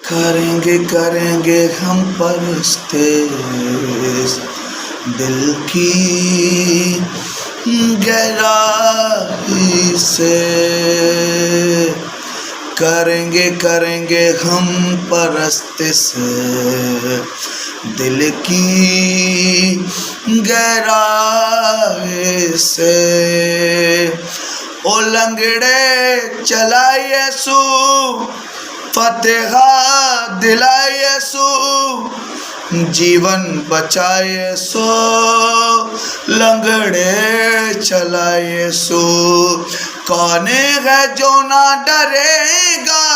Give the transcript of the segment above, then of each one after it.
करेंगे करेंगे हम परस्तेज दिल की गहराई से। करेंगे करेंगे हम परस्तेज दिल की गहराई से। ओ लंगड़े चलाए यीशु, फतेहा दिलाए यीशु, जीवन बचाए यीशु, लंगड़े चलाए यीशु। कौन है जो ना डरेगा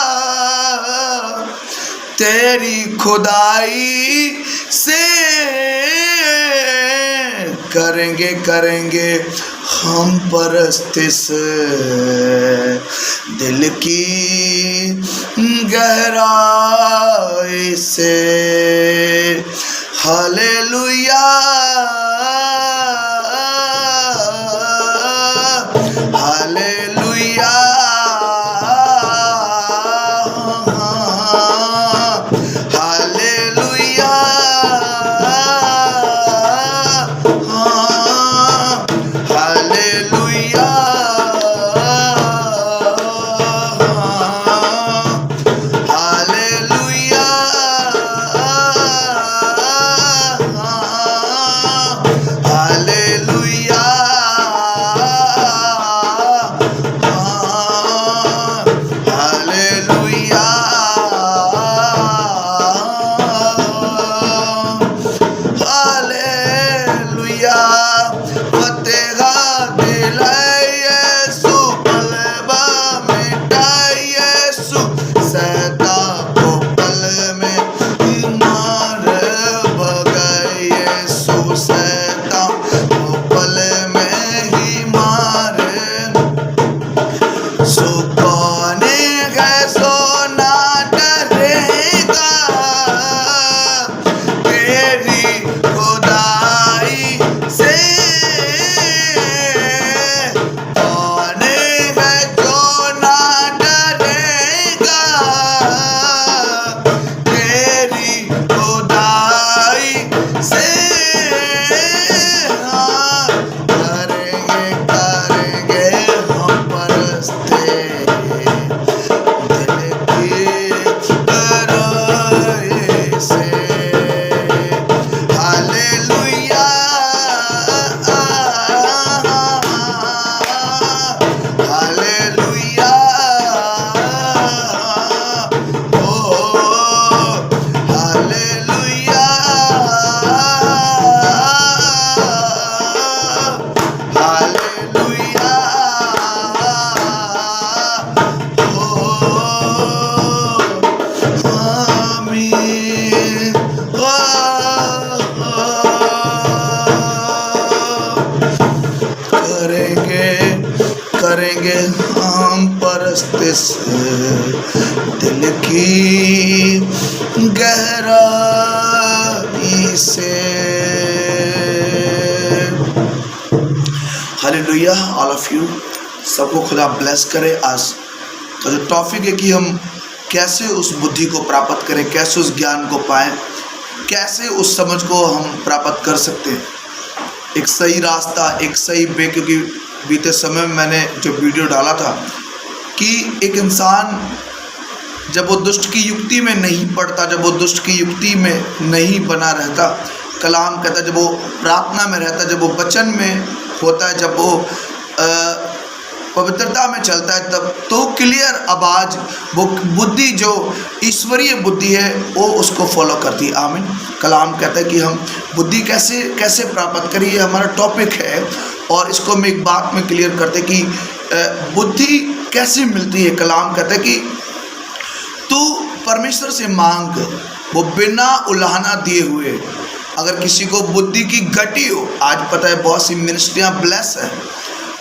तेरी खुदाई से। करेंगे करेंगे हम परस्तिश दिल की गहराई से। Hallelujah hallelujah hallelujah hallelujah hallelujah hallelujah hallelujah hallelujah. फतेहा दिलाए यीशु, गलबा मिटाए यीशु, शैतान को पल में मार भगाए यीशु, शैतान को पल में ही मार। सो कौन है सो ना डरेगा तेरी खुदाई से। कौन है जो ना डरेगा तेरी खुदाई से। करेंगे करेंगे हम परस्ते दिल की गहराई से। हालेलुया हालेलुया ओ हालेलुया हालेलुया ओ आमीन। करेंगे करेंगे हम परस्तिश दिल की गहराई से। हालेलुया ऑल ऑफ यू, सबको खुदा ब्लेस करे। आज का जो टॉपिक है कि हम कैसे उस बुद्धि को प्राप्त करें, कैसे उस ज्ञान को पाएं, कैसे उस समझ को हम प्राप्त कर सकते हैं। एक सही रास्ता, एक सही वे, क्योंकि बीते समय में मैंने जो वीडियो डाला था कि एक इंसान जब वो दुष्ट की युक्ति में नहीं पड़ता, जब वो दुष्ट की युक्ति में नहीं बना रहता, कलाम कहता जब वो प्रार्थना में रहता, जब वो वचन में होता है, जब वो पवित्रता में चलता है, तब तो क्लियर आवाज़ वो बुद्धि जो ईश्वरीय बुद्धि है वो उसको फॉलो करती है। आमीन। कलाम कहता है कि हम बुद्धि कैसे कैसे प्राप्त करें, ये हमारा टॉपिक है। और इसको हम एक बात में क्लियर करते कि बुद्धि कैसे मिलती है। कलाम कहता है कि तू परमेश्वर से मांग, वो बिना उलाहना दिए हुए। अगर किसी को बुद्धि की घटी हो, आज पता है बहुत सी मिनिस्ट्रियाँ ब्लेस है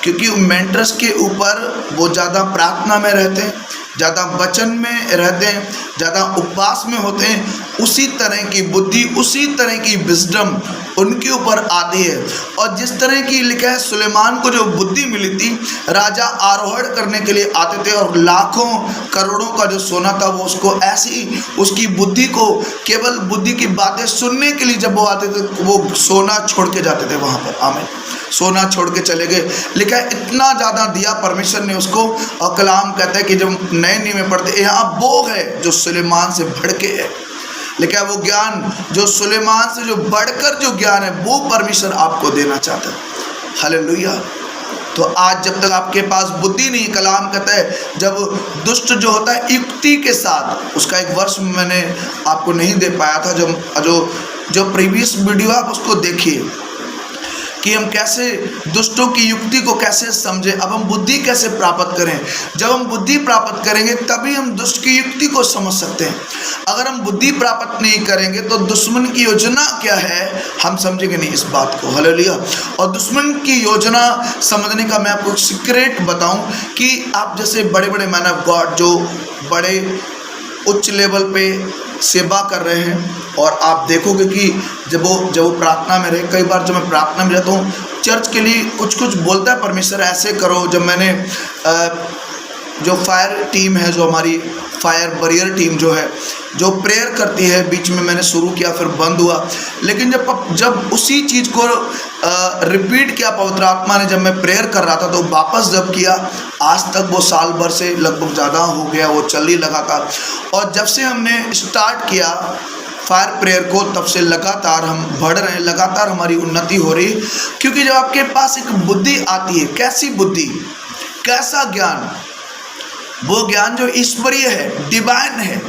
क्योंकि मेंटर्स के ऊपर वो ज़्यादा प्रार्थना में रहते हैं, ज़्यादा वचन में रहते हैं, ज़्यादा उपवास में होते हैं, उसी तरह की बुद्धि, उसी तरह की विजडम उनके ऊपर आती है। और जिस तरह की लिखा है सुलेमान को जो बुद्धि मिली थी, राजा आरोहण करने के लिए आते थे और लाखों करोड़ों का जो सोना था वो उसको ऐसी उसकी बुद्धि को, केवल बुद्धि की बातें सुनने के लिए जब वो आते थे वो सोना छोड़ के जाते थे वहाँ पर। आमीन। सोना छोड़ के चले गए। लिखा है इतना ज़्यादा दिया परमेश्वर ने उसको। और कलाम कहता है कि जब नए नियम में पढ़ते, यहाँ वो है जो सुलेमान से बढ़ के है। लिखा है वो ज्ञान जो सुलेमान से जो बढ़कर जो ज्ञान है वो परमेश्वर आपको देना चाहता है। हालेलुया। तो आज जब तक आपके पास बुद्धि नहीं, कलाम कहता है जब दुष्ट जो होता है युक्ति के साथ, उसका एक वर्ष मैंने आपको नहीं दे पाया था, जो प्रीवियस वीडियो आप उसको देखिए कि हम कैसे दुष्टों की युक्ति को कैसे समझे। अब हम बुद्धि कैसे प्राप्त करें। जब हम बुद्धि प्राप्त करेंगे तभी हम दुष्ट की युक्ति को समझ सकते हैं। अगर हम बुद्धि प्राप्त नहीं करेंगे तो दुश्मन की योजना क्या है हम समझेंगे नहीं इस बात को। हालेलुया। और दुश्मन की योजना समझने का मैं आपको एक बताऊं कि आप जैसे बड़े बड़े मैन ऑफ गॉड जो बड़े उच्च लेवल पे सेवा कर रहे हैं, और आप देखोगे कि जब वो प्रार्थना में रहे, कई बार जब मैं प्रार्थना में रहता हूँ चर्च के लिए कुछ बोलता है परमेश्वर ऐसे करो। जब मैंने जो फायर टीम है, जो हमारी फायर बैरियर टीम जो है, जो प्रेयर करती है, बीच में मैंने शुरू किया फिर बंद हुआ, लेकिन जब उसी चीज़ को रिपीट किया पवित्र आत्मा ने, जब मैं प्रेयर कर रहा था तो वापस जब किया, आज तक वो साल भर से लगभग ज़्यादा हो गया वो चल ही लगा था। और जब से हमने स्टार्ट किया फायर प्रेयर को, तब से लगातार हम बढ़ रहे हैं, लगातार हमारी उन्नति हो रही है। क्योंकि जब आपके पास एक बुद्धि आती है, कैसी बुद्धि, कैसा ज्ञान, वो ज्ञान जो ईश्वरीय है, डिवाइन है।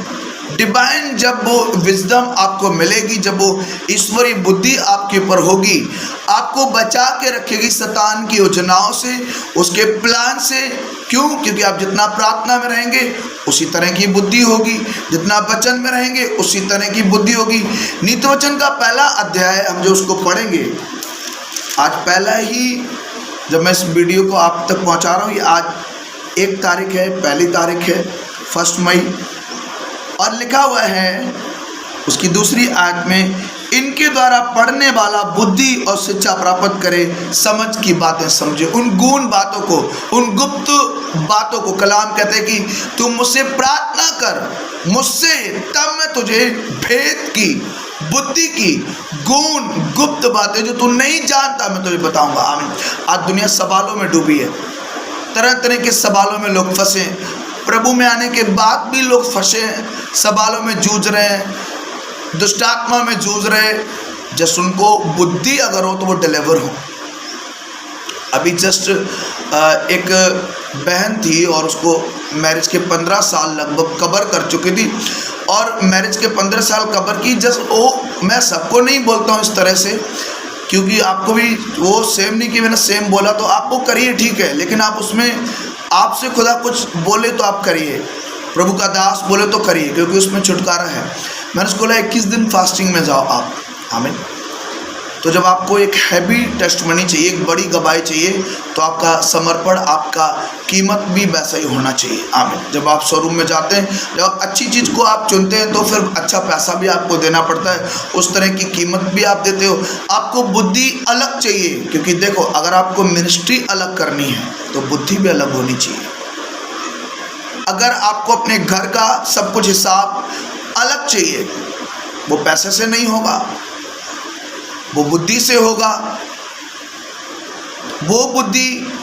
डिवाइन जब वो विजडम आपको मिलेगी, जब वो ईश्वरीय बुद्धि आपके ऊपर होगी, आपको बचा के रखेगी शैतान की योजनाओं से, उसके प्लान से। क्यों? क्योंकि आप जितना प्रार्थना में रहेंगे उसी तरह की बुद्धि होगी, जितना वचन में रहेंगे उसी तरह की बुद्धि होगी। नीति वचन का पहला अध्याय हम जो उसको पढ़ेंगे, आज पहला ही जब मैं इस वीडियो को आप तक पहुंचा रहा हूँ, ये आज 1 तारीख है, पहली तारीख है 1 मई, और लिखा हुआ है उसकी दूसरी आयत में, इनके द्वारा पढ़ने वाला बुद्धि और शिक्षा प्राप्त करे, समझ की बातें समझे। उन गूढ़ बातों को, उन गुप्त बातों को, कलाम कहते हैं कि तू मुझसे प्रार्थना कर मुझसे, तब मैं तुझे भेद की, बुद्धि की, गूढ़ गुप्त बातें जो तू नहीं जानता मैं तुझे बताऊंगा। आमीन। आज दुनिया सवालों में डूबी है, तरह तरह के सवालों में लोग फंसे, प्रभु में आने के बाद भी लोग फंसे हैं, सवालों में जूझ रहे हैं, दुष्टात्मा में जूझ रहे। जस्ट उनको बुद्धि अगर हो तो वो डिलीवर हो। अभी जस्ट एक बहन थी और उसको मैरिज के 15 साल लगभग कवर कर चुकी थी, और मैरिज के 15 साल कवर की। जस्ट वो, मैं सबको नहीं बोलता हूँ इस तरह से, क्योंकि आपको भी वो सेम नहीं कि मैंने सेम बोला तो आपको करिए, ठीक है, लेकिन आप उसमें आपसे खुदा कुछ बोले तो आप करिए, प्रभु का दास बोले तो करिए, क्योंकि उसमें छुटकारा है। मैंने उसको बोला 21 दिन फास्टिंग में जाओ आप। आमीन। तो जब आपको एक हैवी टेस्टमनी चाहिए, एक बड़ी गवाही चाहिए, तो आपका समर्पण, आपका कीमत भी वैसा ही होना चाहिए। आमीन। जब आप शोरूम में जाते हैं, जब आप अच्छी चीज़ को आप चुनते हैं तो फिर अच्छा पैसा भी आपको देना पड़ता है, उस तरह की कीमत भी आप देते हो। आपको बुद्धि अलग चाहिए, क्योंकि देखो अगर आपको मिनिस्ट्री अलग करनी है तो बुद्धि भी अलग होनी चाहिए। अगर आपको अपने घर का सब कुछ हिसाब अलग चाहिए, वो पैसे से नहीं होगा, वो बुद्धि से होगा। वो बुद्धि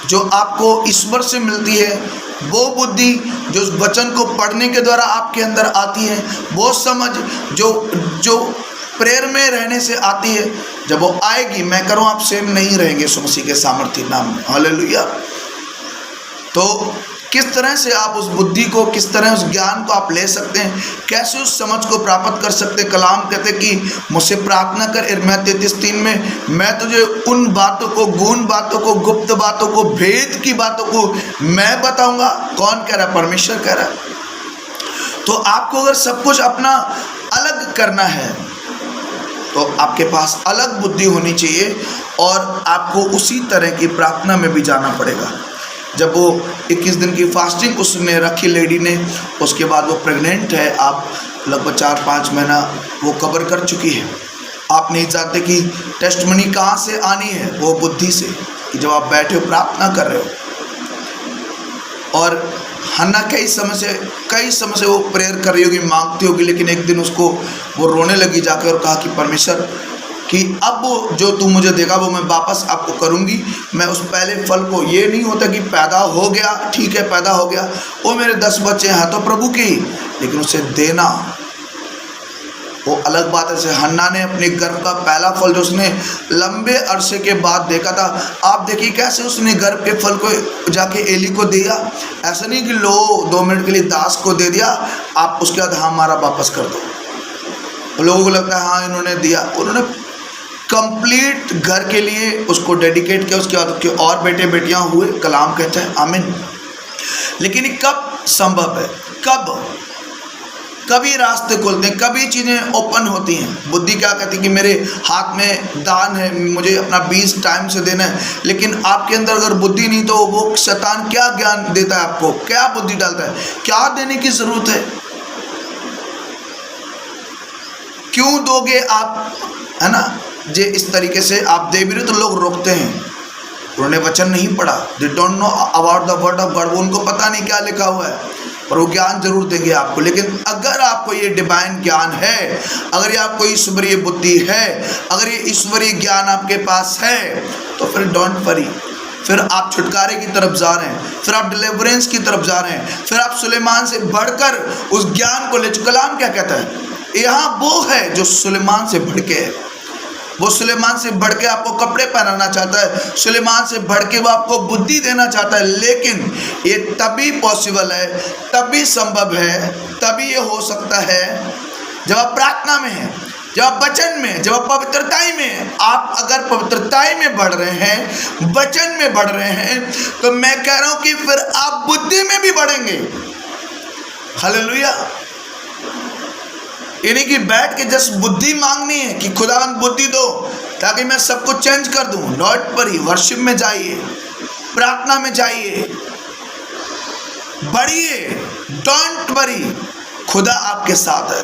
जो आपको ईश्वर से मिलती है, वो बुद्धि जो उस वचन को पढ़ने के द्वारा आपके अंदर आती है, वो समझ जो प्रेयर में रहने से आती है, जब वो आएगी, मैं करूँ आप सेम नहीं रहेंगे यीशु मसीह के सामर्थ्य नाम में। हालेलुया। तो किस तरह से आप उस बुद्धि को, किस तरह उस ज्ञान को आप ले सकते हैं, कैसे उस समझ को प्राप्त कर सकते हैं। कलाम कहते कि मुझसे प्रार्थना कर, इर्मिया 33:3 में, मैं तुझे उन बातों को, गूढ़ बातों को, गुप्त बातों को, भेद की बातों को मैं बताऊंगा। कौन कह रहा है? परमेश्वर कह रहा है। तो आपको अगर सब कुछ अपना अलग करना है तो आपके पास अलग बुद्धि होनी चाहिए, और आपको उसी तरह की प्रार्थना में भी जाना पड़ेगा। जब वो 21 दिन की फास्टिंग उसने रखी लेडी ने, उसके बाद वो प्रेग्नेंट है। आप लगभग 4-5 महीना वो कवर कर चुकी है। आप नहीं जानते कि टेस्टमनी कहाँ से आनी है, वो बुद्धि से, कि जब आप बैठे हो प्रार्थना कर रहे हो। और हन्ना कई समय से वो प्रेयर कर रही होगी, मांगती होगी, लेकिन एक दिन उसको वो रोने लगी जाकर और कहा कि परमेश्वर कि अब वो जो तू मुझे देगा वो मैं वापस आपको करूँगी। मैं उस पहले फल को, ये नहीं होता कि पैदा हो गया, ठीक है पैदा हो गया, वो मेरे 10 बच्चे हैं तो प्रभु के ही, लेकिन उसे देना वो अलग बात है। जैसे हन्ना ने अपने गर्भ का पहला फल जो उसने लंबे अरसे के बाद देखा था, आप देखिए कैसे उसने गर्भ के फल को जाके एली को दिया। ऐसा नहीं कि लो 2 मिनट के लिए दास को दे दिया, आप उसके बाद हाँ हमारा वापस कर दो। लोगों को लगता है हाँ इन्होंने दिया, उन्होंने कंप्लीट घर के लिए उसको डेडिकेट किया। उसके बाद उसके और बेटे बेटियां हुए, कलाम कहते हैं आमीन। लेकिन ये कब संभव है, कभी रास्ते खुलते हैं, कभी चीज़ें ओपन होती हैं। बुद्धि क्या कहती है कि मेरे हाथ में दान है, मुझे अपना 20 टाइम से देना है, लेकिन आपके अंदर अगर बुद्धि नहीं तो वो शैतान क्या ज्ञान देता है आपको, क्या बुद्धि डालता है, क्या देने की जरूरत है, क्यों दोगे आप, है ना। जे इस तरीके से आप दे भी रहे तो लोग रोकते हैं, उन्होंने वचन नहीं पढ़ा, they don't know about the word of God, उनको पता नहीं क्या लिखा हुआ है, और वो ज्ञान जरूर देंगे आपको। लेकिन अगर आपको ये डिवाइन ज्ञान है, अगर ये आपको ईश्वरीय बुद्धि है, अगर ये ईश्वरीय ज्ञान आपके पास है, तो फिर डोंट वरी, फिर आप छुटकारे की तरफ जा रहे हैं, फिर आप डिलीवरेंस की तरफ जा रहे हैं, फिर आप सुलेमान से बढ़कर उस ज्ञान को ले। कलाम क्या कहता है, यहाँ वो है जो सुलेमान से बढ़ के है, वो सुलेमान से बढ़ के आपको कपड़े पहनाना चाहता है, सुलेमान से बढ़ के वो आपको बुद्धि देना चाहता है। लेकिन ये तभी पॉसिबल है, तभी संभव है, तभी ये हो सकता है जब आप प्रार्थना में हैं, जब आप वचन में, जब आप पवित्रताई में। आप अगर पवित्रताई में बढ़ रहे हैं, वचन में बढ़ रहे हैं, तो मैं कह रहा हूं कि फिर आप बुद्धि में भी बढ़ेंगे। हालेलुया। यानी कि बैठ के जस्ट बुद्धि मांगनी है कि खुदावंद बुद्धि दो ताकि मैं सब कुछ चेंज कर दूं। नॉट पर ही वर्शिप में जाइए, प्रार्थना में जाइए, बढ़िए, डोंट वरी। खुदा आपके साथ है,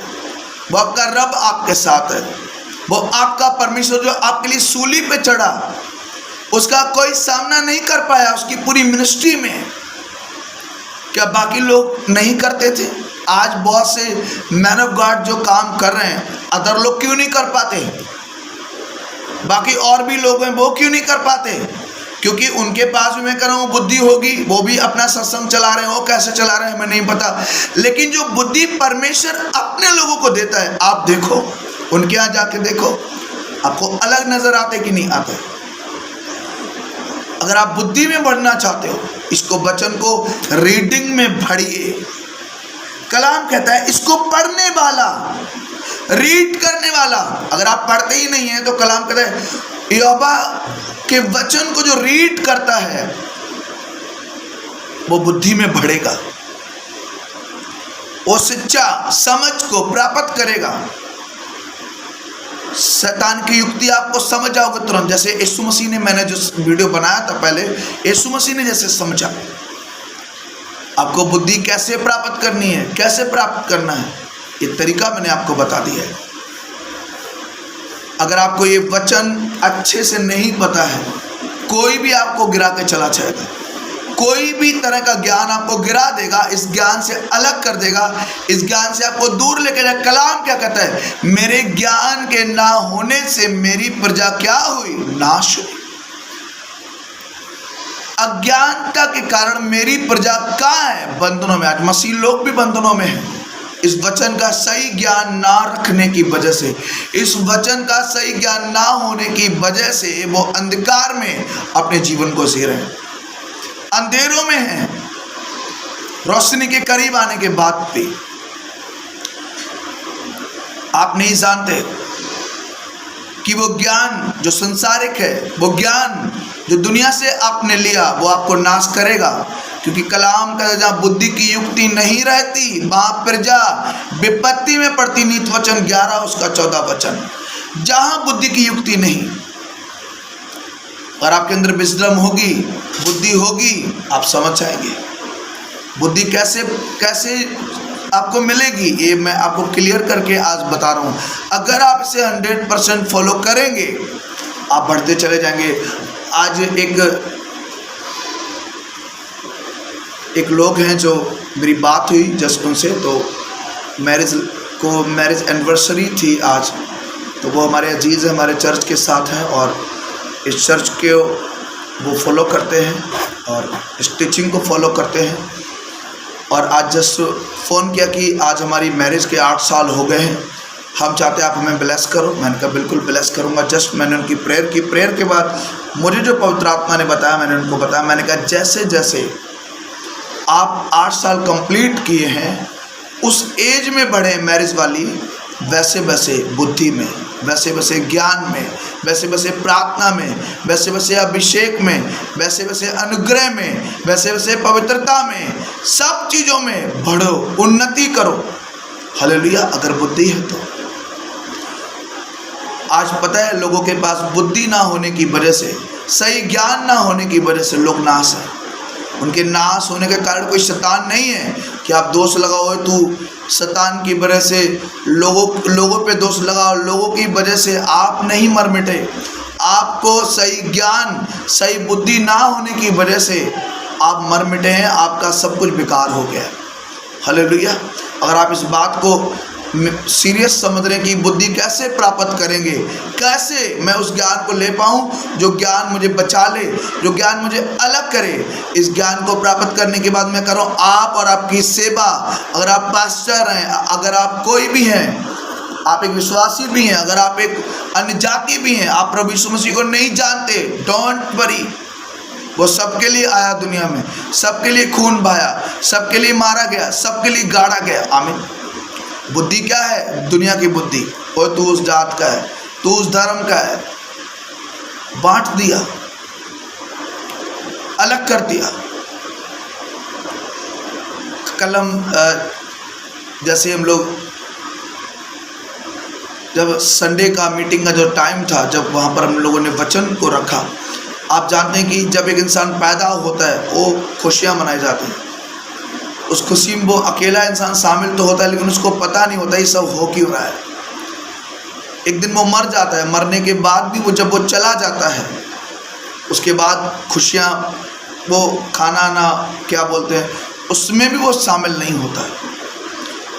वो आपका रब आपके साथ है, वो आपका परमेश्वर जो आपके लिए सूली पे चढ़ा, उसका कोई सामना नहीं कर पाया उसकी पूरी मिनिस्ट्री में। क्या बाकी लोग नहीं करते थे? आज बहुत से मैन ऑफ गॉड जो काम कर रहे हैं, अदर लोग क्यों नहीं कर पाते? बाकी और भी लोग हैं, वो क्यों नहीं कर पाते? क्योंकि उनके पास भी, मैं कह रहा हूँ, बुद्धि होगी, वो भी अपना सत्संग चला रहे हैं, वो कैसे चला रहे हैं हमें नहीं पता। लेकिन जो बुद्धि परमेश्वर अपने लोगों को देता है, आप देखो, उनके यहाँ जाके देखो, आपको अलग नजर आते कि नहीं आते। अगर आप बुद्धि में बढ़ना चाहते हो, इसको वचन को रीडिंग में पढ़िए। कलाम कहता है इसको पढ़ने वाला, रीड करने वाला। अगर आप पढ़ते ही नहीं है तो कलाम कहता है यहोवा के वचन को जो रीड करता है वो बुद्धि में बढ़ेगा, वो सच्चा समझ को प्राप्त करेगा। शैतान की युक्ति आपको समझ जाओगे तुरंत। जैसे यीशु मसीह ने, मैंने जो वीडियो बनाया था पहले, यीशु मसीह ने जैसे समझा। आपको बुद्धि कैसे प्राप्त करनी है, कैसे प्राप्त करना है, ये तरीका मैंने आपको बता दिया है। अगर आपको ये वचन अच्छे से नहीं पता है, कोई भी आपको गिरा के चला जाएगा, कोई भी तरह का ज्ञान आपको गिरा देगा, इस ज्ञान से अलग कर देगा, इस ज्ञान से आपको दूर लेकर जाए। कलाम क्या कहता है, मेरे ज्ञान के ना होने से मेरी प्रजा क्या हुई, नाश हुई। अज्ञानता के कारण मेरी प्रजा कहाँ है, बंधनों में। आज मसीह लोग भी बंधनों में हैं, इस वचन का सही ज्ञान ना रखने की वजह से, इस वचन का सही ज्ञान ना होने की वजह से वो अंधकार में अपने जीवन को जी रहे हैं, अंधेरों में हैं। रोशनी के करीब आने के बाद भी आप नहीं जानते कि वो ज्ञान जो संसारिक है, वो ज्ञान जो दुनिया से आपने लिया, वो आपको नाश करेगा। क्योंकि कलाम का जहाँ बुद्धि की युक्ति नहीं रहती, वहाँ प्रजा विपत्ति में पड़ती। नीति वचन 11 उसका 14 वचन। जहाँ बुद्धि की युक्ति नहीं, अगर आपके अंदर विजडम होगी, बुद्धि होगी, आप समझ जाएंगे। बुद्धि कैसे कैसे आपको मिलेगी, ये मैं आपको क्लियर करके आज बता रहा हूँ। अगर आप इसे 100% फॉलो करेंगे, आप बढ़ते चले जाएंगे। आज एक लोग हैं जो मेरी बात हुई जस्ट उनसे, तो मैरिज एनिवर्सरी थी आज, तो वो हमारे अजीज़ है, हमारे चर्च के साथ हैं और इस चर्च के वो फॉलो करते हैं और इस टीचिंग को फॉलो करते हैं। और आज जस्ट फ़ोन किया कि आज हमारी मैरिज के 8 साल हो गए हैं, हम चाहते हैं आप हमें ब्लेस करो। मैंने कहा बिल्कुल ब्लेस करूँगा। जस्ट मैंने उनकी प्रेयर की, प्रेयर के बाद मुझे जो पवित्र आत्मा ने बताया मैंने उनको बताया। मैंने कहा जैसे जैसे आप 8 साल कंप्लीट किए हैं, उस एज में बढ़े मैरिज वाली, वैसे वैसे बुद्धि में, वैसे वैसे ज्ञान में, वैसे वैसे प्रार्थना में, वैसे वैसे अभिषेक में, वैसे वैसे अनुग्रह में, वैसे वैसे पवित्रता में, सब चीज़ों में बढ़ो, उन्नति करो। हालेलुया। अगर बुद्धि है तो आज पता है लोगों के पास बुद्धि ना होने की वजह से, सही ज्ञान ना होने की वजह से लोग नाश हैं। उनके नाश होने के कारण कोई शैतान नहीं है कि आप दोष लगाओ, तू शैतान की वजह से लोगों पे दोष लगाओ, लोगों की वजह से आप नहीं मर मिटे। आपको सही ज्ञान, सही बुद्धि ना होने की वजह से आप मर मिटे हैं, आपका सब कुछ बेकार हो गया। हालेलुया। अगर आप इस बात को सीरियस समझ रहे हैं कि बुद्धि कैसे प्राप्त करेंगे, कैसे मैं उस ज्ञान को ले पाऊँ जो ज्ञान मुझे बचा ले, जो ज्ञान मुझे अलग करे, इस ज्ञान को प्राप्त करने के बाद मैं करूँ आप और आपकी सेवा। अगर आप पास्टर हैं, अगर आप कोई भी हैं, आप एक विश्वासी भी हैं, अगर आप एक अन्य जाति भी हैं, आप प्रभु यीशु मसीह को नहीं जानते, डोंट वरी। वो सबके लिए आया दुनिया में, सबके लिए खून बहाया, सबके लिए मारा गया, सबके लिए गाड़ा गया। आमीन। बुद्धि क्या है? दुनिया की बुद्धि। और तू उस जात का है, तू उस धर्म का है, बांट दिया, अलग कर दिया। कल हम जैसे हम लोग जब संडे का मीटिंग का जो टाइम था, जब वहाँ पर हम लोगों ने वचन को रखा, आप जानते हैं कि जब एक इंसान पैदा होता है वो खुशियाँ मनाई जाती हैं। उस खुशी में वो अकेला इंसान शामिल तो होता है, लेकिन उसको पता नहीं होता ये सब हो क्यों रहा है। एक दिन वो मर जाता है, मरने के बाद भी वो जब वो चला जाता है, उसके बाद खुशियाँ, वो खाना ना क्या बोलते हैं, उसमें भी वो शामिल नहीं होता है।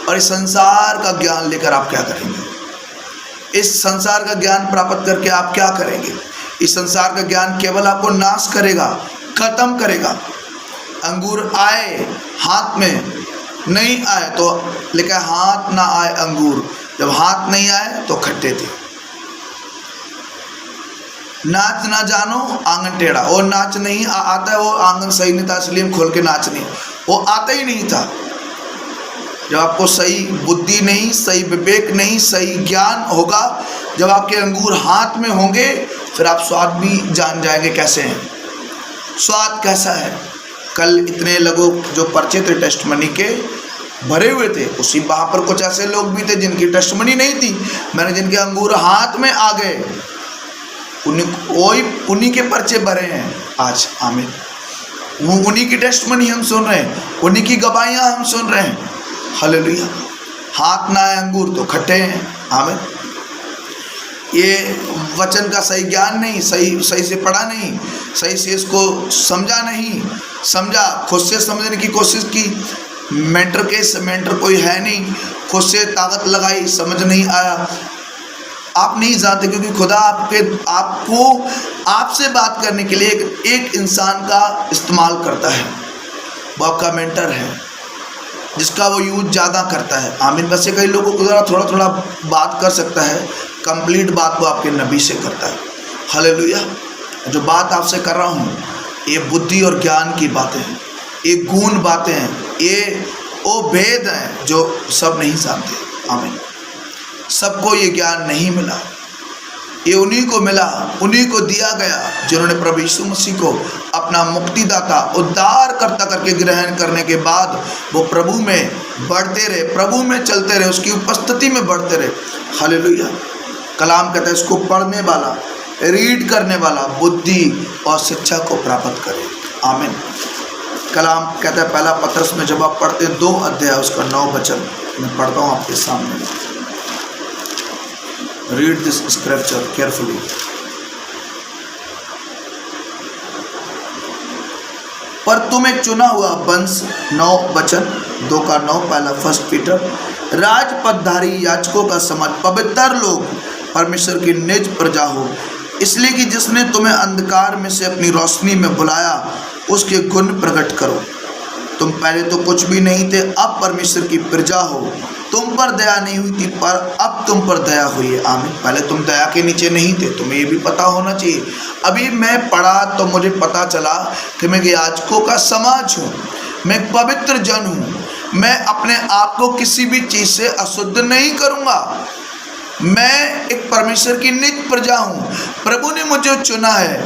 और इस संसार का ज्ञान लेकर आप क्या करेंगे? इस संसार का ज्ञान प्राप्त करके आप क्या करेंगे? इस संसार का ज्ञान केवल आपको नाश करेगा, खत्म करेगा। अंगूर आए हाथ में, नहीं आए तो लेकिन हाथ ना आए अंगूर, जब हाथ नहीं आए तो खट्टे थे। नाच ना जानो आंगन टेढ़ा, वो नाच नहीं आता है, वो आंगन सही नहीं था इसलिए हम खोल के नाच नहीं, वो आता ही नहीं था। जब आपको सही बुद्धि नहीं, सही विवेक नहीं, सही ज्ञान होगा, जब आपके अंगूर हाथ में होंगे, फिर आप स्वाद भी जान जाएंगे कैसे हैं, स्वाद कैसा है। कल इतने लोग जो पर्चे थे टेस्टमनी के भरे हुए थे, उसी वहाँ पर कुछ ऐसे लोग भी थे जिनकी टेस्टमनी नहीं थी। मैंने जिनके अंगूर हाथ में आ गए, उन्हीं के पर्चे भरे हैं आज। आमीन। उन्हीं की टेस्टमनी हम सुन रहे हैं, उन्हीं की गवाहियाँ हम सुन रहे हैं। हालेलुया। हाथ ना आए अंगूर तो खट्टे हैं। आमीन। ये वचन का सही ज्ञान नहीं, सही से पढ़ा नहीं, सही से इसको समझा नहीं, समझा खुद से समझने की कोशिश की, मेंटर कोई है नहीं, खुद से ताकत लगाई, समझ नहीं आया। आप नहीं जानते क्योंकि खुदा आपको आपसे बात करने के लिए एक इंसान का इस्तेमाल करता है, वो आपका मेंटर है जिसका वो यूज ज़्यादा करता है। आमीन। वैसे कई लोगों को थोड़ा थोड़ा बात कर सकता है, कंप्लीट बात वो आपके नबी से करता है। हालेलुया। जो बात आपसे कर रहा हूँ ये बुद्धि और ज्ञान की बातें हैं, ये गुण बातें हैं, ये वो भेद हैं जो सब नहीं जानते। आमीन। सबको ये ज्ञान नहीं मिला, ये उन्हीं को मिला, उन्हीं को दिया गया जिन्होंने प्रभु यीशु मसीह को अपना मुक्तिदाता, उद्धारकर्ता करके ग्रहण करने के बाद वो प्रभु में बढ़ते रहे, प्रभु में चलते रहे, उसकी उपस्थिति में बढ़ते रहे। हालेलुया। कलाम कहता है इसको पढ़ने वाला रीड करने वाला बुद्धि और शिक्षा को प्राप्त करे। आमीन। कलाम कहता है पहला पत्रस में जब आप पढ़ते हैं 2 अध्याय उसका 9 वचन मैं पढ़ता हूँ आपके सामने। Read this scripture carefully. पर तुम एक चुना हुआ वंश, 9 वचन 2 का 9 पहला 1 पीटर, राजपदधारी याजकों का समाज, पवित्र लोग, परमेश्वर की निज प्रजा हो, इसलिए कि जिसने तुम्हें अंधकार में से अपनी रोशनी में बुलाया उसके गुण प्रकट करो। तुम पहले तो कुछ भी नहीं थे, अब परमेश्वर की प्रजा हो। तुम पर दया नहीं हुई थी, पर अब तुम पर दया हुई है। आमीन। पहले तुम दया के नीचे नहीं थे, तुम्हें ये भी पता होना चाहिए। अभी मैं पढ़ा तो मुझे पता चला कि मैं याजकों का समाज हूँ, मैं एक पवित्र जन हूँ। मैं अपने आप को किसी भी चीज़ से अशुद्ध नहीं करूँगा। मैं एक परमेश्वर की निज प्रजा हूँ। प्रभु ने मुझे चुना है,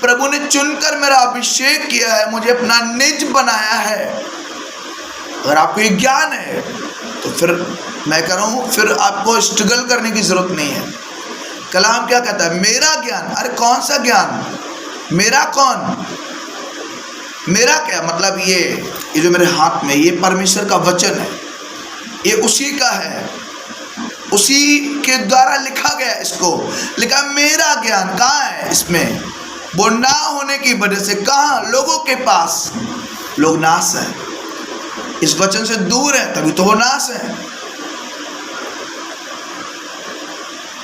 प्रभु ने चुनकर मेरा अभिषेक किया है, मुझे अपना निज बनाया है। अगर आपको ये ज्ञान है तो फिर मैं कह रहा हूँ, फिर आपको स्ट्रगल करने की जरूरत नहीं है। कलाम क्या कहता है? मेरा ज्ञान। अरे कौन सा ज्ञान? मेरा कौन? मेरा क्या मतलब? ये जो मेरे हाथ में, ये परमेश्वर का वचन है, ये उसी का है, उसी के द्वारा लिखा गया। इसको लिखा मेरा ज्ञान। कहाँ है इसमें? वो ना होने की वजह से कहाँ? लोगों के पास। लोग नाश है, इस वचन से दूर है, तभी तो वो नाश है।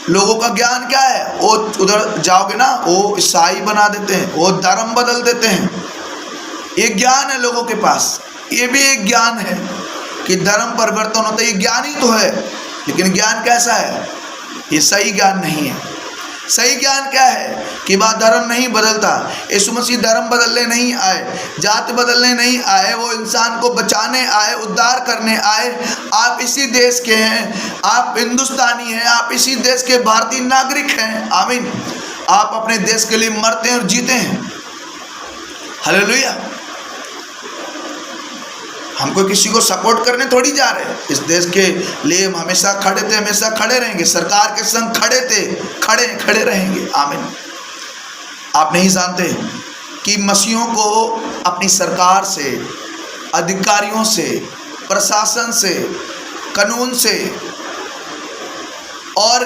लोगों का ज्ञान क्या है? वो उधर जाओगे ना, वो ईसाई बना देते हैं, वो धर्म बदल देते हैं। ये ज्ञान है लोगों के पास। ये भी एक ज्ञान है कि धर्म परिवर्तन होता है, ये ज्ञान ही तो है। लेकिन ज्ञान कैसा है? ये सही ज्ञान नहीं है। सही ज्ञान क्या है? कि बात धर्म नहीं बदलता। यीशु मसीह धर्म बदलने नहीं आए, जाति बदलने नहीं आए, वो इंसान को बचाने आए, उद्धार करने आए। आप इसी देश के हैं, आप हिंदुस्तानी हैं, आप इसी देश के भारतीय नागरिक हैं। आमीन। आप अपने देश के लिए मरते हैं और जीते हैं। हालेलुया। हम कोई किसी को सपोर्ट करने थोड़ी जा रहे हैं। इस देश के लिए हम हमेशा खड़े थे, हमेशा खड़े रहेंगे। सरकार के संग खड़े थे, खड़े रहेंगे। आमीन। आप नहीं जानते कि मसीहों को अपनी सरकार से, अधिकारियों से, प्रशासन से, कानून से और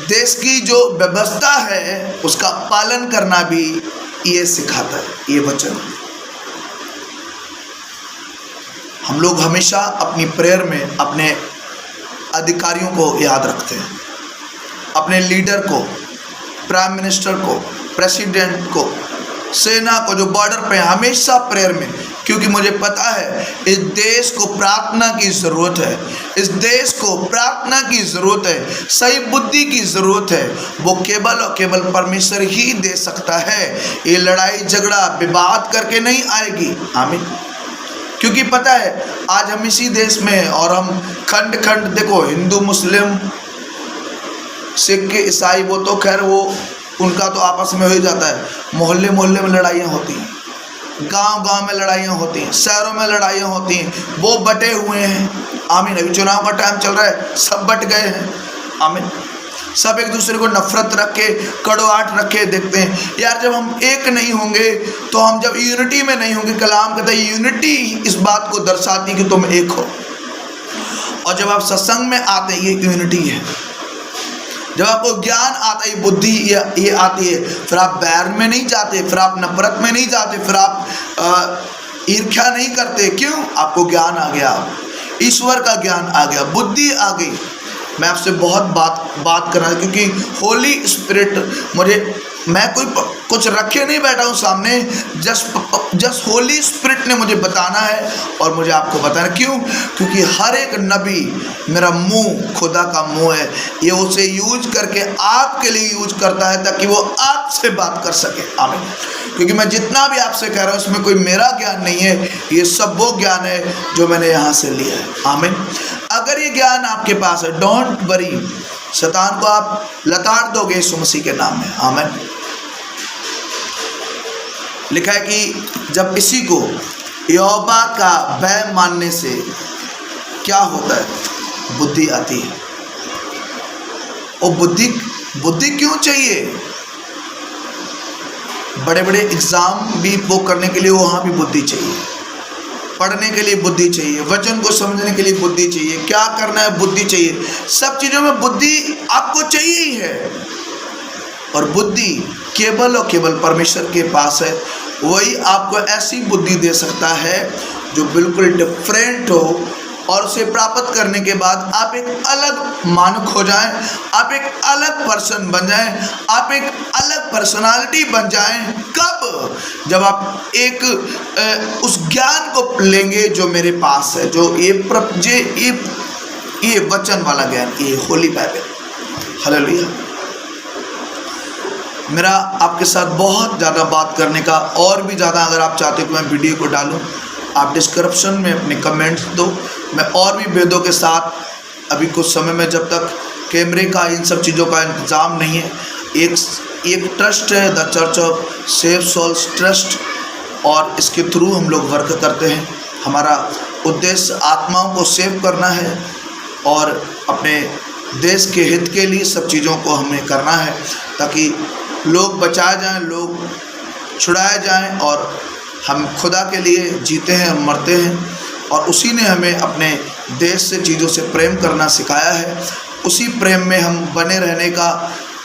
देश की जो व्यवस्था है उसका पालन करना भी ये सिखाता है, ये वचन। हम लोग हमेशा अपनी प्रेयर में अपने अधिकारियों को याद रखते हैं, अपने लीडर को, प्राइम मिनिस्टर को, प्रेसिडेंट को, सेना को जो बॉर्डर पे हमेशा प्रेयर में, क्योंकि मुझे पता है इस देश को प्रार्थना की ज़रूरत है। इस देश को प्रार्थना की ज़रूरत है, सही बुद्धि की ज़रूरत है। वो केवल और केवल परमेश्वर ही दे सकता है। ये लड़ाई झगड़ा विवाद करके नहीं आएगी। आमीन। क्योंकि पता है आज हम इसी देश में और हम खंड खंड, देखो हिंदू मुस्लिम सिख ईसाई, वो तो खैर वो उनका तो आपस में हो ही जाता है। मोहल्ले मोहल्ले में लड़ाइयाँ होती हैं, गांव गांव में लड़ाइयाँ होती हैं, शहरों में लड़ाइयाँ होती हैं। वो बटे हुए हैं। आमीन। अभी चुनाव का टाइम चल रहा है, सब बट गए हैं। आमीन। सब एक दूसरे को नफरत रख के, कड़वाहट रखे देखते हैं। यार जब हम एक नहीं होंगे, तो हम जब यूनिटी में नहीं होंगे, कलाम कहता है यूनिटी इस बात को दर्शाती कि तुम एक हो। और जब आप सत्संग में आते हैं, ये यूनिटी है। जब आपको ज्ञान आता है, बुद्धि ये आती है, फिर आप बैर में नहीं जाते, फिर आप नफरत में नहीं जाते, फिर आप ईर्ष्या नहीं करते। क्यों? आपको ज्ञान आ गया, ईश्वर का ज्ञान आ गया, बुद्धि आ गई। मैं आपसे बहुत बात कर रहा हूँ क्योंकि होली स्पिरिट मैं कोई कुछ रखे नहीं बैठा हूँ सामने। जस्ट होली स्पिरिट ने मुझे बताना है और मुझे आपको बताना। क्यों? क्योंकि हर एक नबी मेरा मुंह खुदा का मुंह है। ये उसे यूज करके आपके लिए यूज करता है ताकि वो आपसे बात कर सके। आमीन। क्योंकि मैं जितना भी आपसे कह रहा हूँ इसमें कोई मेरा ज्ञान नहीं है, ये सब वो ज्ञान है जो मैंने यहाँ से लिया है। आमीन। अगर ये ज्ञान आपके पास है, डोंट वरी, शैतान को आप लताड़ दोगे यीशु मसीह के नाम में। आमीन। लिखा है कि जब किसी को यहोवा का भय मानने से क्या होता है? बुद्धि आती है। और बुद्धि बुद्धि क्यों चाहिए? बड़े बड़े एग्जाम भी वो करने के लिए वहाँ भी बुद्धि चाहिए, पढ़ने के लिए बुद्धि चाहिए, वचन को समझने के लिए बुद्धि चाहिए, क्या करना है बुद्धि चाहिए, सब चीज़ों में बुद्धि आपको चाहिए ही है। और बुद्धि केवल और केवल परमेश्वर के पास है। वही आपको ऐसी बुद्धि दे सकता है जो बिल्कुल डिफरेंट हो, और उसे प्राप्त करने के बाद आप एक अलग मानव हो जाएं, आप एक अलग पर्सन बन जाएं, आप एक अलग पर्सनालिटी बन जाएं। कब? जब आप एक उस ज्ञान को लेंगे जो मेरे पास है, जो ये वचन वाला ज्ञान, ये होली बाइबल। हालेलुया। मेरा आपके साथ बहुत ज़्यादा बात करने का, और भी ज़्यादा अगर आप चाहते हो कि मैं वीडियो को डालूं, आप डिस्क्रिप्शन में अपने कमेंट्स दो। मैं और भी वेदों के साथ अभी कुछ समय में, जब तक कैमरे का इन सब चीज़ों का इंतज़ाम नहीं है, एक ट्रस्ट है the church of save souls trust, और इसके थ्रू हम लोग वर्क करते हैं। हमारा उद्देश्य आत्माओं को सेव करना है और अपने देश के हित के लिए सब चीज़ों को हमें करना है, ताकि लोग बचाए जाएं, लोग छुड़ाए जाएं, और हम खुदा के लिए जीते हैं, हम मरते हैं। और उसी ने हमें अपने देश से चीज़ों से प्रेम करना सिखाया है। उसी प्रेम में हम बने रहने का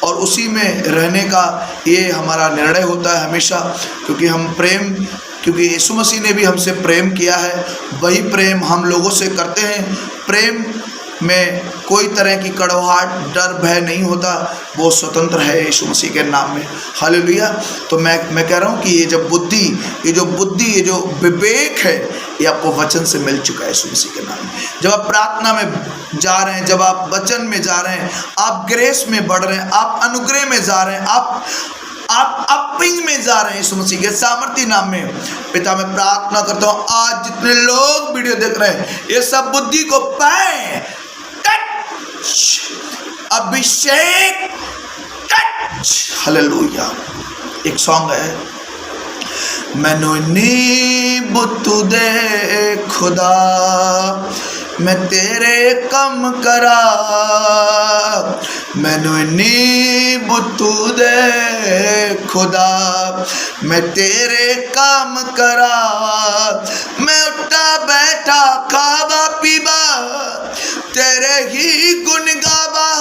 और उसी में रहने का ये हमारा निर्णय होता है हमेशा, क्योंकि यीशु मसीह ने भी हमसे प्रेम किया है, वही प्रेम हम लोगों से करते हैं। प्रेम में कोई तरह की कड़वाहट, डर, भय नहीं होता, वो स्वतंत्र है यीशु मसीह के नाम में। हालेलुया। तो मैं कह रहा हूँ कि ये जो बुद्धि, ये जो विवेक है, ये आपको वचन से मिल चुका है यीशु मसीह के नाम में। जब आप प्रार्थना में जा रहे हैं, जब आप वचन में जा रहे हैं, आप ग्रेस में बढ़ रहे हैं, आप अनुग्रह में जा रहे हैं, आप अपिंग में जा रहे हैं यीशु मसीह के सामर्थी नाम में। पिता, मैं प्रार्थना करता हूँ आज जितने लोग वीडियो देख रहे हैं, ये सब बुद्धि को पाएं। अभिषेक, हालेलुया। एक सॉन्ग है, मैनू नीबुतु दे खुदा, मैं तेरे कम करा, मैनू नीबुतु दे खुदा, मैं तेरे काम करा, मैं उठा बैठा खावा पीवा, तेरे ही गुण गावा,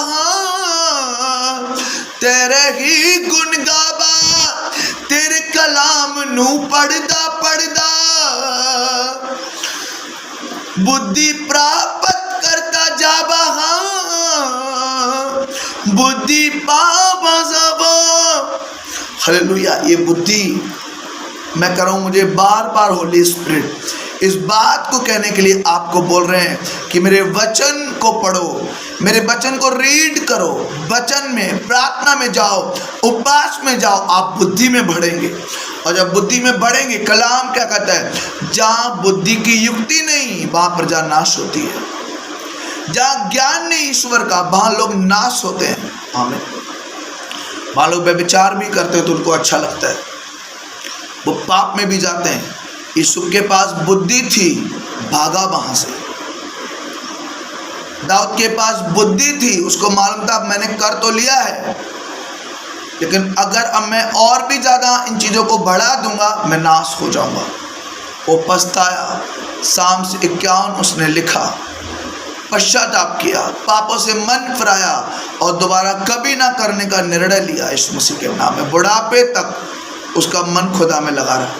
तेरे ही गुण गावा, तेरे कलाम नू पढ़दा बुद्धि प्राप्त करता जावा, बुद्धि पावा जावा। हालेलुया। ये बुद्धि मैं कर रहा हूँ, मुझे बार बार होली स्पिरिट इस बात को कहने के लिए आपको बोल रहे हैं कि मेरे वचन को पढ़ो, मेरे वचन को रीड करो, वचन में प्रार्थना में जाओ, उपवास में जाओ, आप बुद्धि में बढ़ेंगे। और जब बुद्धि में बढ़ेंगे, कलाम क्या कहता है, जहाँ बुद्धि की युक्ति नहीं वहाँ प्रजा नाश होती है। जहाँ ज्ञान नहीं ईश्वर का, वहाँ लोग नाश होते हैं। आमीन। वहाँ लोग व्यभिचार भी करते हैं तो उनको अच्छा लगता है, वो पाप में भी जाते हैं। यीशु के पास बुद्धि थी, भागा वहां से। दाऊद के पास बुद्धि थी, उसको मालूम था मैंने कर तो लिया है, लेकिन अगर अब मैं और भी ज़्यादा इन चीज़ों को बढ़ा दूंगा मैं नाश हो जाऊंगा। वो पछताया। शाम से 51 उसने लिखा, पश्चाताप किया, पापों से मन फिराया और दोबारा कभी ना करने का निर्णय लिया यीशु मसीह के नाम में। बुढ़ापे तक उसका मन खुदा में लगा रहा।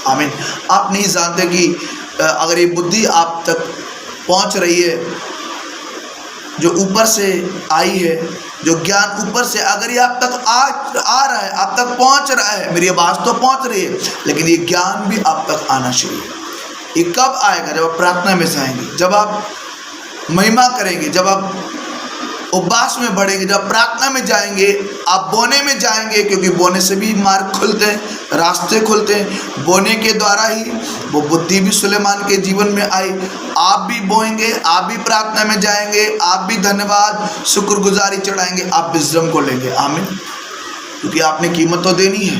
आमीन। आप नहीं जानते कि अगर ये बुद्धि आप तक पहुंच रही है, जो ऊपर से आई है, जो ज्ञान ऊपर से, अगर ये आप तक आ रहा है, आप तक पहुंच रहा है, मेरी आवाज़ तो पहुंच रही है, लेकिन ये ज्ञान भी आप तक आना चाहिए। ये कब आएगा? जब आप प्रार्थना में जाएंगे, जब आप महिमा करेंगे, जब आप उपवास में बढ़ेंगे, जब प्रार्थना में जाएंगे, आप बोने में जाएंगे, क्योंकि बोने से भी मार्ग खुलते हैं, रास्ते खुलते हैं। बोने के द्वारा ही वो बुद्धि भी सुलेमान के जीवन में आई। आप भी बोएंगे, आप भी प्रार्थना में जाएंगे, आप भी धन्यवाद शुक्रगुजारी चढ़ाएंगे, आप विजडम को लेंगे। आमीन। क्योंकि आपने कीमत तो देनी है।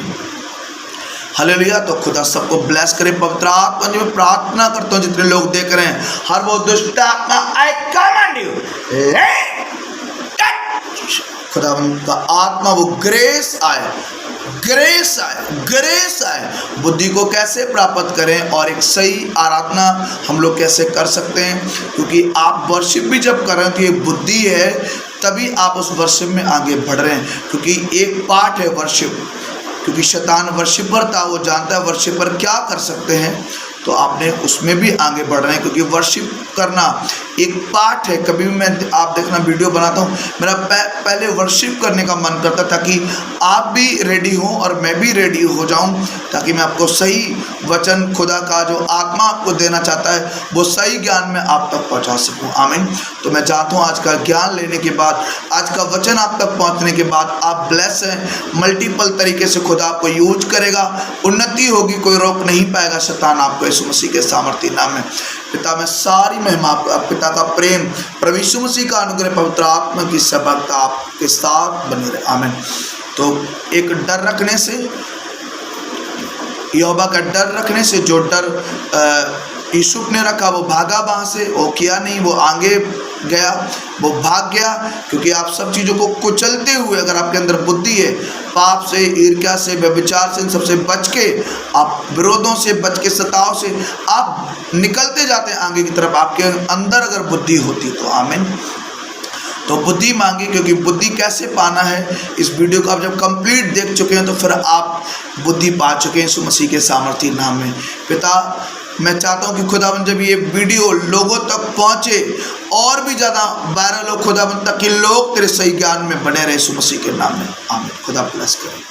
हालेलुया। तो खुदा सबको ब्लेस करे। पवित्र आत्मा जी, मैं प्रार्थना करता हूँ जितने लोग देख रहे हैं, हर वो दुष्ट आत्मा, आई कमांड यू, खुदावंद का आत्मा वो ग्रेस आए, ग्रेस आए, ग्रेस आए। बुद्धि को कैसे प्राप्त करें और एक सही आराधना हम लोग कैसे कर सकते हैं, क्योंकि आप वर्शिप भी जब कर रहे हैं तो ये बुद्धि है, तभी आप उस वर्शिप में आगे बढ़ रहे हैं। क्योंकि एक पार्ट है वर्शिप, क्योंकि शैतान वर्शिपर था, वो जानता है वर्शिपर क्या कर सकते हैं, तो आपने उसमें भी आगे बढ़ रहे हैं। क्योंकि वर्शिप करना एक पार्ट है। कभी भी मैं आप देखना वीडियो बनाता हूँ, मेरा पहले वर्शिप करने का मन करता ताकि आप भी रेडी हो और मैं भी रेडी हो जाऊं, ताकि मैं आपको सही वचन खुदा का जो आत्मा आपको देना चाहता है वो सही ज्ञान में आप तक पहुंचा सकूं। आमीन। तो मैं चाहता हूं आज का ज्ञान लेने के बाद, आज का वचन आप तक पहुंचने के बाद आप ब्लेस हैं। मल्टीपल तरीके से खुदा आपको यूज करेगा, उन्नति होगी, कोई रोक नहीं पाएगा शैतान आपको, यीशु मसीह के सामर्थ्य नाम में। पिता में सारी महिमा, पिता का प्रेम, प्रभु यीशु मसीह का अनुग्रह, पवित्र आत्मा की सबकता आपके साथ बनी रहे। आमीन। तो एक डर रखने से, यहोवा का डर रखने से, जो डर यूसुफ ने रखा वो भागा वहाँ से, वो किया नहीं, वो आगे गया, वो भाग गया। क्योंकि आप सब चीज़ों को कुचलते हुए, अगर आपके अंदर बुद्धि है, पाप से, ईर्ष्या से, व्यभिचार से, इन सबसे बच के, आप विरोधों से बच के, सताव से आप निकलते जाते हैं आगे की तरफ, आपके अंदर अगर बुद्धि होती तो। आमीन। तो बुद्धि मांगी, क्योंकि बुद्धि कैसे पाना है, इस वीडियो को आप जब कंप्लीट देख चुके हैं तो फिर आप बुद्धि पा चुके हैं यीशु मसीह के सामर्थ्य नाम में। पिता, मैं चाहता हूं कि खुदावंद जब ये वीडियो लोगों तक पहुंचे और भी ज़्यादा वायरल हो खुदावंद, ताकि लोग तेरे सही ज्ञान में बने रहे यीशु मसीह के नाम में। आमीन। खुदा ब्लेस करे।